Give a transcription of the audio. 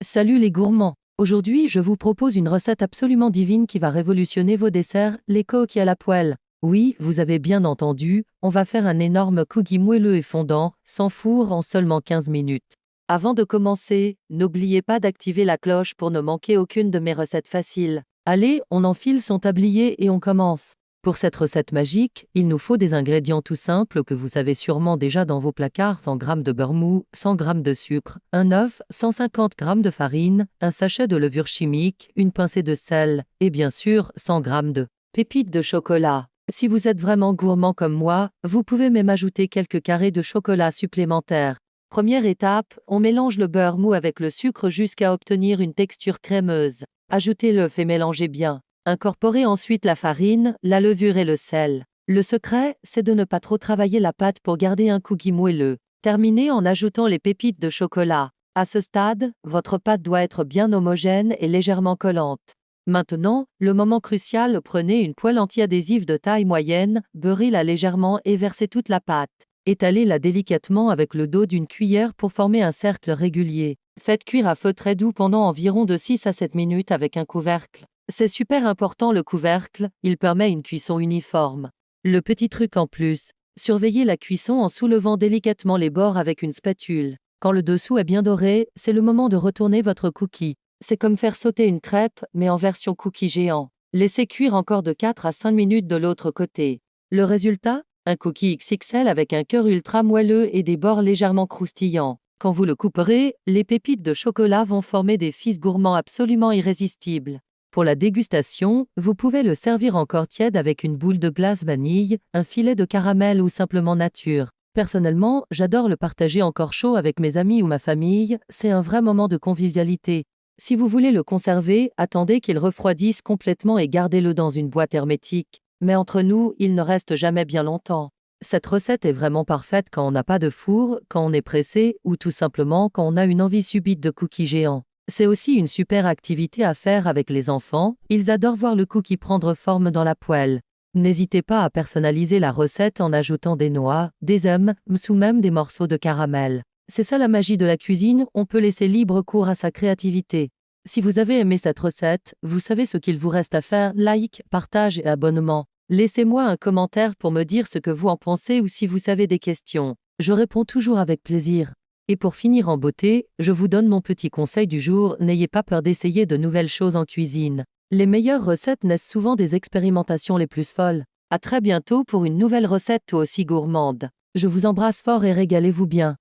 Salut les gourmands! Aujourd'hui, je vous propose une recette absolument divine qui va révolutionner vos desserts, les cookies à la poêle. Oui, vous avez bien entendu, on va faire un énorme cookie moelleux et fondant, sans four en seulement 15 minutes. Avant de commencer, n'oubliez pas d'activer la cloche pour ne manquer aucune de mes recettes faciles. Allez, on enfile son tablier et on commence. Pour cette recette magique, il nous faut des ingrédients tout simples que vous avez sûrement déjà dans vos placards: 100 g de beurre mou, 100 g de sucre, un œuf, 150 g de farine, un sachet de levure chimique, une pincée de sel, et bien sûr 100 g de pépites de chocolat. Si vous êtes vraiment gourmand comme moi, vous pouvez même ajouter quelques carrés de chocolat supplémentaires. Première étape, on mélange le beurre mou avec le sucre jusqu'à obtenir une texture crémeuse. Ajoutez l'œuf et mélangez bien. Incorporez ensuite la farine, la levure et le sel. Le secret, c'est de ne pas trop travailler la pâte pour garder un cookie moelleux. Terminez en ajoutant les pépites de chocolat. À ce stade, votre pâte doit être bien homogène et légèrement collante. Maintenant, le moment crucial, prenez une poêle anti-adhésive de taille moyenne, beurrez-la légèrement et versez toute la pâte. Étalez-la délicatement avec le dos d'une cuillère pour former un cercle régulier. Faites cuire à feu très doux pendant environ de 6 à 7 minutes avec un couvercle. C'est super important le couvercle, il permet une cuisson uniforme. Le petit truc en plus, surveillez la cuisson en soulevant délicatement les bords avec une spatule. Quand le dessous est bien doré, c'est le moment de retourner votre cookie. C'est comme faire sauter une crêpe, mais en version cookie géant. Laissez cuire encore de 4 à 5 minutes de l'autre côté. Le résultat? Un cookie XXL avec un cœur ultra moelleux et des bords légèrement croustillants. Quand vous le couperez, les pépites de chocolat vont former des fils gourmands absolument irrésistibles. Pour la dégustation, vous pouvez le servir encore tiède avec une boule de glace vanille, un filet de caramel ou simplement nature. Personnellement, j'adore le partager encore chaud avec mes amis ou ma famille, c'est un vrai moment de convivialité. Si vous voulez le conserver, attendez qu'il refroidisse complètement et gardez-le dans une boîte hermétique. Mais entre nous, il ne reste jamais bien longtemps. Cette recette est vraiment parfaite quand on n'a pas de four, quand on est pressé ou tout simplement quand on a une envie subite de cookies géants. C'est aussi une super activité à faire avec les enfants, ils adorent voir le cookie prendre forme dans la poêle. N'hésitez pas à personnaliser la recette en ajoutant des noix, des M&M's ou même des morceaux de caramel. C'est ça la magie de la cuisine, on peut laisser libre cours à sa créativité. Si vous avez aimé cette recette, vous savez ce qu'il vous reste à faire: like, partage et abonnement. Laissez-moi un commentaire pour me dire ce que vous en pensez ou si vous avez des questions. Je réponds toujours avec plaisir. Et pour finir en beauté, je vous donne mon petit conseil du jour: n'ayez pas peur d'essayer de nouvelles choses en cuisine. Les meilleures recettes naissent souvent des expérimentations les plus folles. À très bientôt pour une nouvelle recette tout aussi gourmande. Je vous embrasse fort et régalez-vous bien.